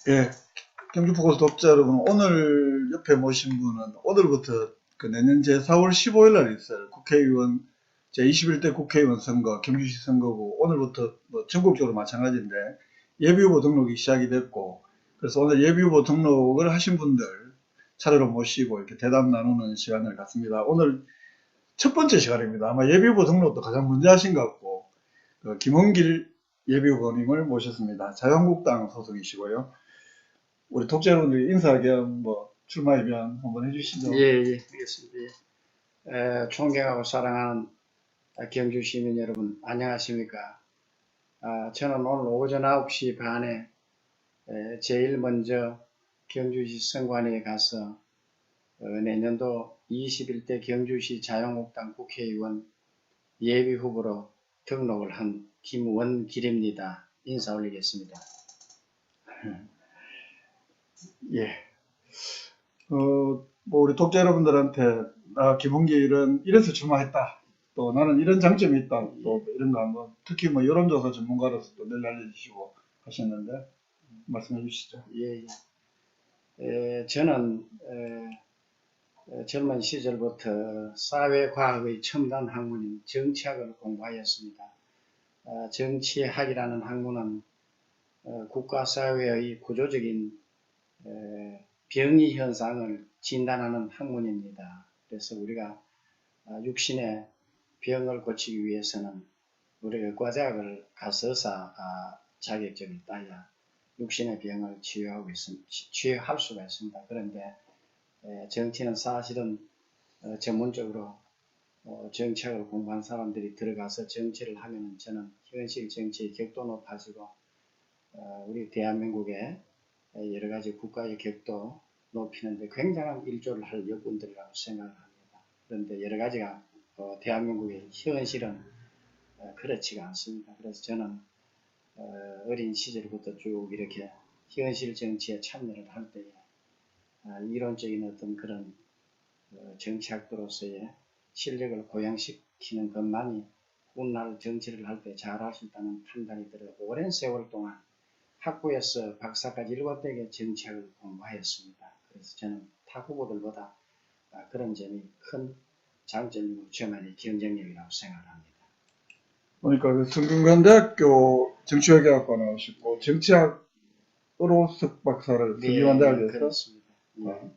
예, 경주포커스 독자 여러분, 오늘 옆에 모신 분은 오늘부터 그 내년 제4월 15일 날 있어요. 국회의원, 제21대 국회의원 선거, 경주시 선거고, 오늘부터 뭐 전국적으로 마찬가지인데, 예비후보 등록이 시작이 됐고, 그래서 오늘 예비후보 등록을 하신 분들 차례로 모시고 이렇게 대담 나누는 시간을 갖습니다. 오늘 첫 번째 시간입니다. 아마 예비후보 등록도 가장 먼저 하신 것 같고, 그 김원길 예비후보님을 모셨습니다. 자유한국당 소속이시고요. 우리 독자 여러분들이 인사 겸 뭐 출마 의견 한번 해주시죠. 예, 알겠습니다. 존경하고 사랑하는 경주 시민 여러분, 안녕하십니까? 저는 오늘 오전 9시 반에 제일 먼저 경주시 선관위에 가서 내년도 21대 경주시 자유한국당 국회의원 예비후보로 등록을 한 김원길입니다. 인사 올리겠습니다. 예. 뭐 우리 독자 여러분들한테 나 김홍길은 이래서 출마했다. 또 나는 이런 장점이 있다. 또 이런 거 한번 특히 뭐 여론조사 전문가로서 또 늘 알려주시고 하셨는데 말씀해 주시죠. 저는 젊은 시절부터 사회과학의 첨단 학문인 정치학을 공부하였습니다. 정치학이라는 학문은 국가사회의 구조적인 병리 현상을 진단하는 학문입니다. 그래서 우리가 육신의 병을 고치기 위해서는 우리가 의과대학을 가서서 자격증을 따야 육신의 병을 치유할 수가 있습니다. 그런데 정치는 사실은 전문적으로 정치학을 공부한 사람들이 들어가서 정치를 하면 저는 현실 정치의 격도 높아지고 우리 대한민국의 여러 가지 국가의 격도 높이는데 굉장한 일조를 할 여군들이라고 생각을 합니다. 그런데 여러 가지가 대한민국의 현실은 그렇지가 않습니다. 그래서 저는 어린 시절부터 쭉 이렇게 현실 정치에 참여를 할 때에 이론적인 어떤 그런 정치학도로서의 실력을 고양시키는 것만이 훗날 정치를 할 때 잘할 수 있다는 판단이 들어 오랜 세월 동안 학부에서 박사까지 7대의 정치학을 공부하였습니다. 그래서 저는 타 후보들보다 그런 점이 큰 장점이고 저만의 경쟁력이라고 생각합니다. 그러니까 그 성균관대학교 정치외교학과 나오시고 정치학으로 석박사를 성균관대학에서 그렇습니다.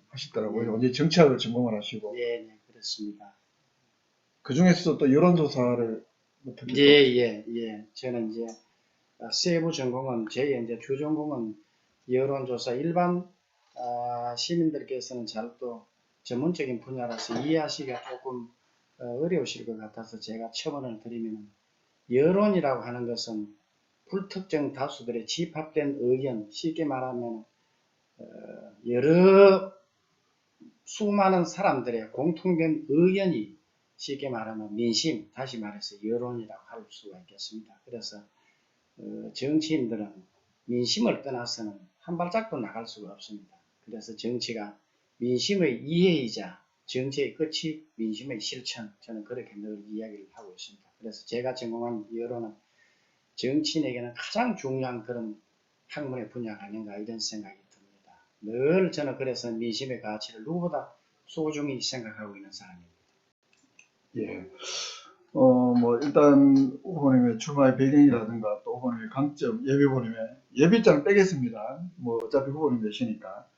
하시더라고요. 이제 정치학을 전공을 하시고. 네, 그렇습니다. 그 중에서도 또 여론조사를 예. 저는 이제 세부 전공은 이제 주 전공은 여론조사 일반 시민들께서는 잘 또 전문적인 분야라서 이해하시기가 조금 어려우실 것 같아서 제가 첨언을 드리면 여론이라고 하는 것은 불특정 다수들의 집합된 의견, 쉽게 말하면 여러 수많은 사람들의 공통된 의견이 쉽게 말하면 민심, 다시 말해서 여론이라고 할 수가 있겠습니다. 그래서 정치인들은 민심을 떠나서는 한 발짝도 나갈 수가 없습니다. 그래서 정치가 민심의 이해이자 정치의 끝이 민심의 실천, 저는 그렇게 늘 이야기를 하고 있습니다. 그래서 제가 전공한 여론은 정치인에게는 가장 중요한 그런 학문의 분야가 아닌가 이런 생각이 듭니다. 늘 저는 그래서 민심의 가치를 누구보다 소중히 생각하고 있는 사람입니다. 예. 뭐 일단 후보님의 출마의 배경이라든가 또 후보님의 강점, 예비 후보님의 예비장을 빼겠습니다. 뭐 어차피 후보님 되시니까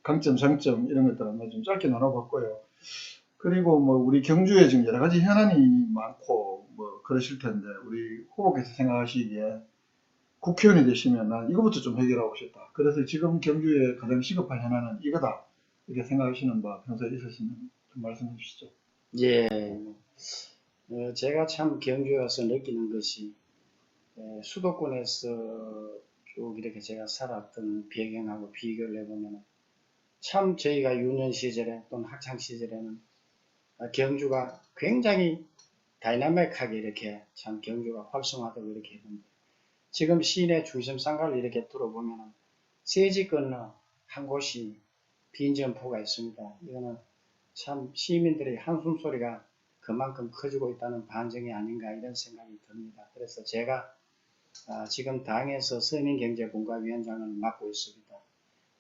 강점, 장점 이런 것들 한번 좀 짧게 나눠봤고요. 그리고 뭐 우리 경주에 지금 여러 가지 현안이 많고 뭐 그러실 텐데 우리 후보께서 생각하시기에 국회의원이 되시면 난 이거부터 좀 해결하고 싶다. 그래서 지금 경주에 가장 시급한 현안은 이거다. 이렇게 생각하시는 바 평소에 있으시면 좀 말씀해 주시죠. 예. 제가 참 경주에 와서 느끼는 것이 수도권에서 쭉 이렇게 제가 살았던 배경하고 비교를 해보면 참 저희가 유년 시절에 또는 학창 시절에는 경주가 굉장히 다이나믹하게 이렇게 참 경주가 활성화되고 이렇게 했는데 지금 시내 중심 상가를 이렇게 들어보면 세지 건너 한 곳이 빈 점포가 있습니다. 이거는 참 시민들의 한숨 소리가 그만큼 커지고 있다는 반증이 아닌가 이런 생각이 듭니다. 그래서 제가 지금 당에서 서민경제분과위원장을 맡고 있습니다.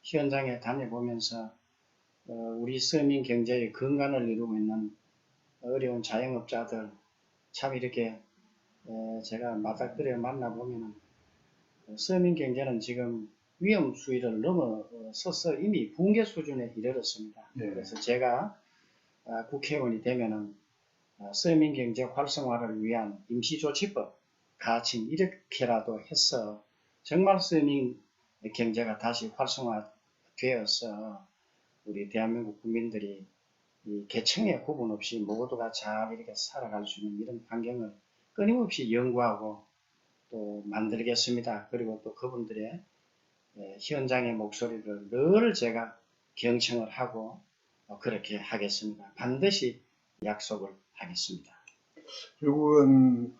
현장에 다녀보면서 우리 서민 경제의 근간을 이루고 있는 어려운 자영업자들 참 이렇게 제가 맞닥뜨려 만나보면은 서민 경제는 지금 위험 수위를 넘어서서 이미 붕괴 수준에 이르렀습니다. 네. 그래서 제가 국회의원이 되면은 서민 경제 활성화를 위한 임시조치법 가칭 이렇게라도 해서 정말 서민 경제가 다시 활성화되어서 우리 대한민국 국민들이 이 계층의 구분 없이 모두가 잘 이렇게 살아갈 수 있는 이런 환경을 끊임없이 연구하고 또 만들겠습니다. 그리고 또 그분들의 현장의 목소리를 늘 제가 경청을 하고 그렇게 하겠습니다. 반드시 약속을 하겠습니다. 결국은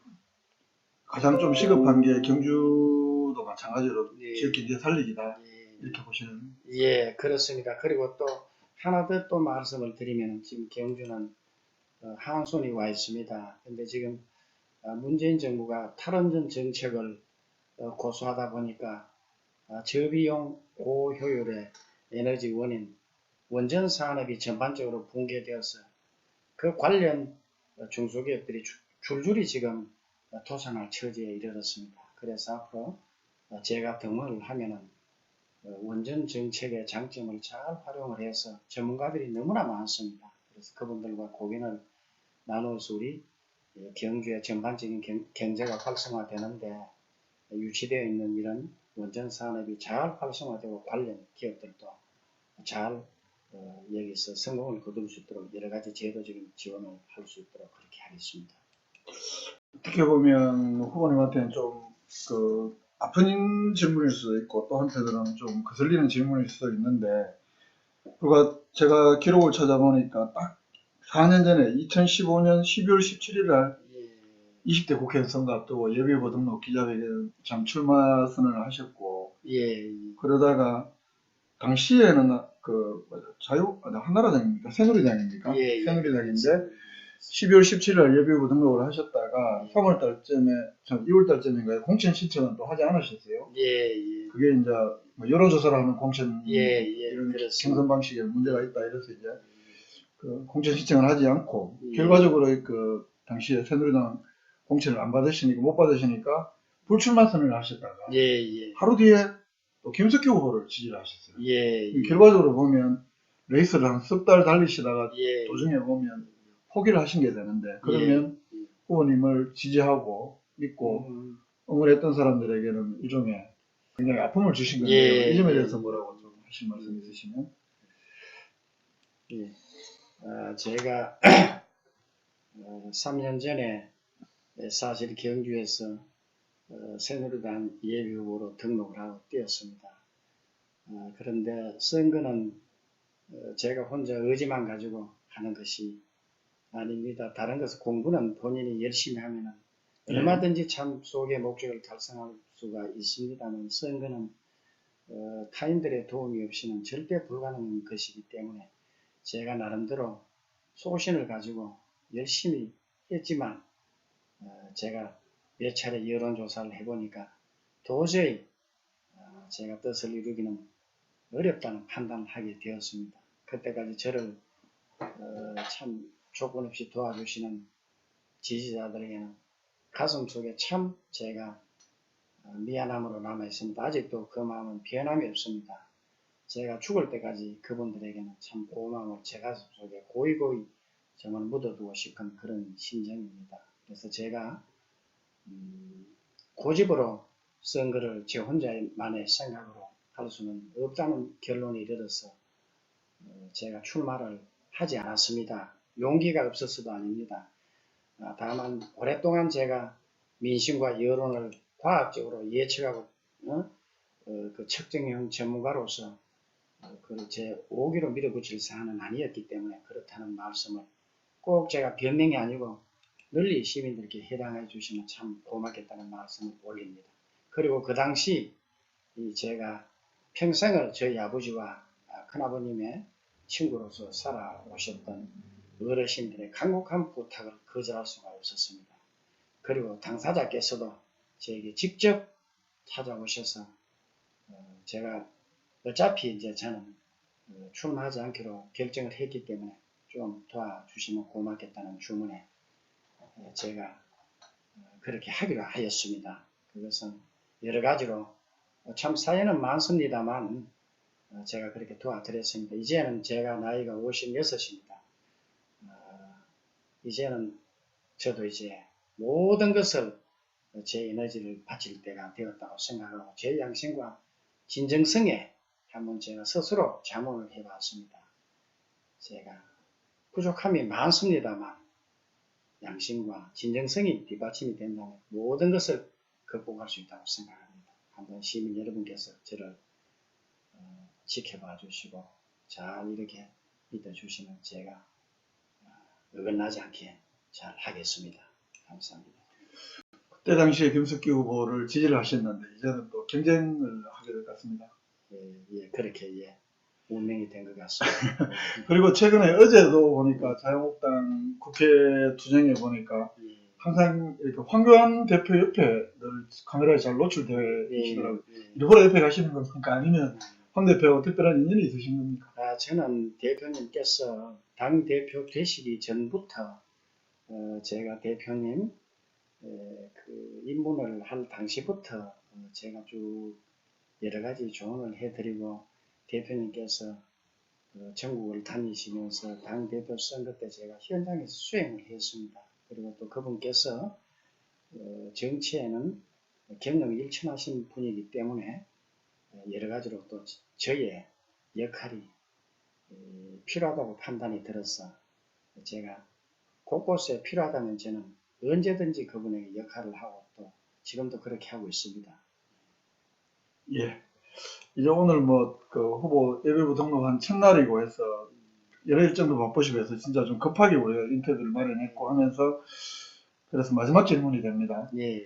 가장 좀 시급한 게 경주도 마찬가지로 예. 지역 경제 살리기다 이렇게 보시는. 예, 그렇습니다. 그리고 또 하나 더 또 말씀을 드리면 지금 경주는 하한손이 와 있습니다. 근데 지금 문재인 정부가 탈원전 정책을 고수하다 보니까 저비용 고효율의 에너지 원인 원전 산업이 전반적으로 붕괴되어서 그 관련 중소기업들이 줄줄이 지금 도산할 처지에 이르렀습니다. 그래서 앞으로 제가 등원을 하면은 원전 정책의 장점을 잘 활용을 해서 전문가들이 너무나 많습니다. 그래서 그분들과 고민을 나누어서 우리 경주의 전반적인 경제가 활성화되는데 유치되어 있는 이런 원전 산업이 잘 활성화되고 관련 기업들도 잘 여기서 성공을 거둘 수 있도록 여러 가지 제도적인 지원을 할 수 있도록 그렇게 하겠습니다. 어떻게 보면 후보님한테는 좀 그 아픈 질문일 수도 있고 또 한편으로는 좀 거슬리는 질문일 수도 있는데, 그가 제가 기록을 찾아보니까 딱 4년 전에 2015년 12월 17일 날 20대 국회 선거 앞두고 예비후보 등록 기자회견 참 출마 선언을 하셨고, 그러다가 당시에는 그 한나라당입니까? 새누리당입니까? 새누리당인데 12월 17일 날 예비후보 등록을 하셨다가 3월 달쯤에, 2월 달쯤인가요? 공천 신청은 또 하지 않으셨어요? 그게 이제 뭐 여론조사를 하는 공천 이런 경선 방식에 문제가 있다 이래서 이제 그 공천 신청을 하지 않고 결과적으로 그 당시에 새누리당 공천을 안 받으시니까 못 받으시니까 불출마 선언을 하셨다가 하루 뒤에 또 김석기 후보를 지지를 하셨어요. 결과적으로 보면 레이스를 한 석 달 달리시다가 도중에 보면 포기를 하신 게 되는데, 그러면 후보님을 지지하고 믿고 응원했던 사람들에게는 일종의 굉장히 아픔을 주신 건데요. 이 점에 대해서 뭐라고 좀 하실 말씀 있으시면? 제가 3년 전에 사실 경주에서 새누리당 예비후보로 등록을 하고 뛰었습니다. 그런데 선거는 제가 혼자 의지만 가지고 하는 것이 아닙니다. 다른 것은 공부는 본인이 열심히 하면 얼마든지 참 속의 목적을 달성할 수가 있습니다만, 선거는 타인들의 도움이 없이는 절대 불가능한 것이기 때문에 제가 나름대로 소신을 가지고 열심히 했지만 제가 몇 차례 여론조사를 해보니까 도저히 제가 뜻을 이루기는 어렵다는 판단을 하게 되었습니다. 그때까지 저를 참 조건 없이 도와주시는 지지자들에게는 가슴속에 참 제가 미안함으로 남아있습니다. 아직도 그 마음은 변함이 없습니다. 제가 죽을 때까지 그분들에게는 참 고마움을 제 가슴속에 고이고이 정말 묻어두고 싶은 그런 심정입니다. 그래서 제가 고집으로 선거를 제 혼자만의 생각으로 할 수는 없다는 결론에 이르러서 제가 출마를 하지 않았습니다. 용기가 없어서도 아닙니다. 다만 오랫동안 제가 민심과 여론을 과학적으로 예측하고 그 측정형 전문가로서 제 5기로 밀어붙일 사안은 아니었기 때문에 그렇다는 말씀을 꼭 제가 변명이 아니고 널리 시민들께 해당해 주시면 참 고맙겠다는 말씀을 올립니다. 그리고 그 당시 제가 평생을 저희 아버지와 큰아버님의 친구로서 살아오셨던 어르신들의 간곡한 부탁을 거절할 수가 없었습니다. 그리고 당사자께서도 저에게 직접 찾아오셔서 제가 어차피 이제 저는 출마하지 않기로 결정을 했기 때문에 좀 도와주시면 고맙겠다는 주문에 제가 그렇게 하기로 하였습니다. 그것은 여러 가지로 참 사연은 많습니다만 제가 그렇게 도와드렸습니다. 이제는 제가 나이가 56입니다. 이제는 저도 이제 모든 것을 제 에너지를 바칠 때가 되었다고 생각하고 제 양심과 진정성에 한번 제가 스스로 자문을 해봤습니다. 제가 부족함이 많습니다만 양심과 진정성이 뒷받침이 된다면 모든 것을 극복할 수 있다고 생각합니다. 한번 시민 여러분께서 저를 지켜봐 주시고 잘 이렇게 믿어주시면 제가 어긋나지 않게 잘 하겠습니다. 감사합니다. 그때 당시에 김석기 후보를 지지를 하셨는데 이제는 또 경쟁을 하게 될 것 같습니다. 예, 그렇게 운명이 된 것 같습니다. 그리고 최근에 어제도 보니까 자유한국당 국회 투쟁에 보니까 항상 이렇게 황교안 대표 옆에 늘 카메라에 잘 노출되어 계시더라고요. 일부러 옆에 가시는 겁니까? 아니면 황 대표하고 특별한 인연이 있으신 겁니까? 저는 대표님께서 당 대표 되시기 전부터 제가 대표님 그 입문을 할 당시부터 제가 쭉 여러 가지 조언을 해드리고 대표님께서 전국을 다니시면서 당 대표 선거 때 제가 현장에서 수행을 했습니다. 그리고 또 그분께서 정치에는 경력이 일천하신 분이기 때문에 여러 가지로 또 저의 역할이 필요하다고 판단이 들어서 제가 곳곳에 필요하다면 저는 언제든지 그분에게 역할을 하고 또 지금도 그렇게 하고 있습니다. 예. 이제 오늘 그 후보 예비후보 등록한 첫날이고 해서 여러 일정도 바쁘시고 해서 진짜 좀 급하게 우리가 인터뷰를 마련했고 하면서 그래서 마지막 질문이 됩니다. 예.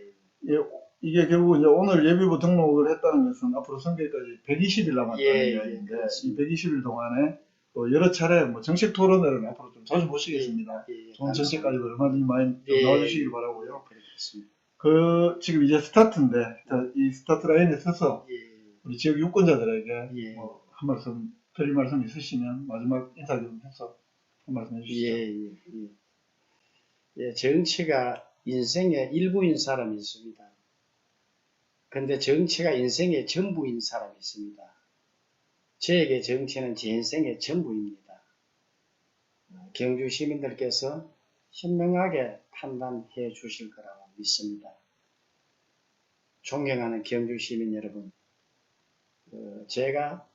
이게 결국 이제 오늘 예비후보 등록을 했다는 것은 앞으로 선거까지 120일 남았다는 이야기인데 이 120일 동안에 또 여러 차례 정책 토론회를 앞으로 좀 자주 모시겠습니다. 좋은 정책까지도 얼마든지 많이 좀 나와주시길 바라고요. 지금 이제 스타트인데 이 스타트 라인에 서서 우리 지역 유권자들에게 한 말씀 드릴 말씀 있으시면 마지막 인사 좀 해서 한 말씀 해주시죠. 정치가 인생의 일부인 사람이 있습니다. 근데 정치가 인생의 전부인 사람이 있습니다. 저에게 정치는 제 인생의 전부입니다. 경주 시민들께서 현명하게 판단해 주실 거라고 믿습니다. 존경하는 경주 시민 여러분, 제가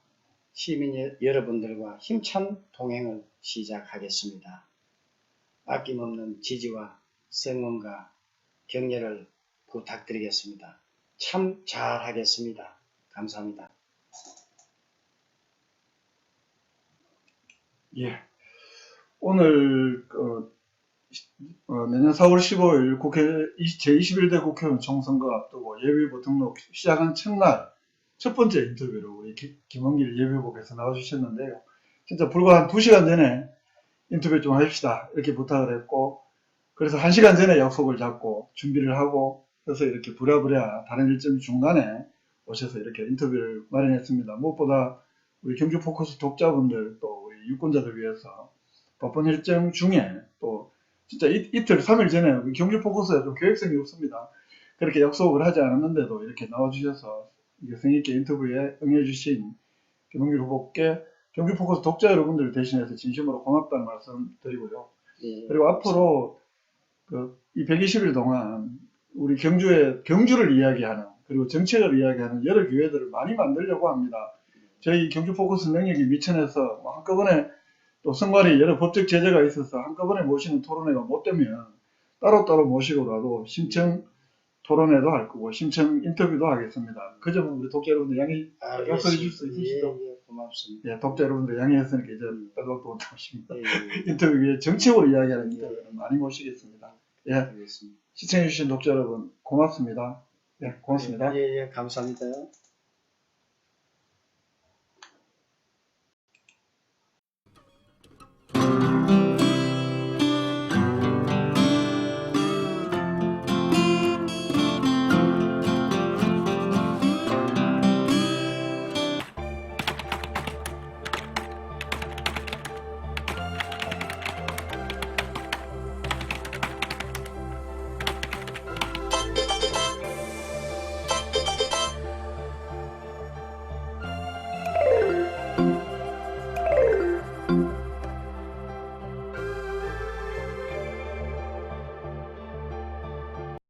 시민 여러분들과 힘찬 동행을 시작하겠습니다. 아낌없는 지지와 성원과 격려를 부탁드리겠습니다. 참 잘하겠습니다. 감사합니다. 예. 오늘 내년 4월 15일 국회 제21대 국회의원 총선거 앞두고 예비후보 등록 시작한 첫날 첫 번째 인터뷰로 우리 김원길 예비후보께서 나와주셨는데요. 진짜 불과 한 2시간 전에 인터뷰 좀 합시다 이렇게 부탁을 했고 그래서 1시간 전에 약속을 잡고 준비를 하고 그래서 이렇게 부랴부랴 다른 일정 중간에 오셔서 이렇게 인터뷰를 마련했습니다. 무엇보다 우리 경주 포커스 독자분들 또 우리 유권자들 위해서 바쁜 일정 중에 또 진짜 이틀 3일 전에 경주 포커스에 좀 계획성이 없습니다. 그렇게 약속을 하지 않았는데도 이렇게 나와주셔서 성의있게 인터뷰에 응해주신 김원길 후보께 경주 포커스 독자 여러분들 대신해서 진심으로 고맙다는 말씀 드리고요. 그리고 앞으로 이 120일 동안 우리 경주를 이야기하는 그리고 정책을 이야기하는 여러 기회들을 많이 만들려고 합니다. 저희 경주 포커스 능력이 미천해서 한꺼번에 또 선관위 여러 법적 제재가 있어서 한꺼번에 모시는 토론회가 못 되면 따로따로 모시고라도 심층 토론회도 할 거고 심층 인터뷰도 하겠습니다. 그 점은 우리 독자 여러분들 약속해 줄 수 있으시죠? 고맙습니다. 예, 독자 여러분들 양해했으니까 이제 빼박도 못하십니다. 인터뷰 위에 정책으로 이야기하는 인터뷰는 많이 모시겠습니다. 예, 시청해주신 독자 여러분 고맙습니다. 예, 고맙습니다. 감사합니다.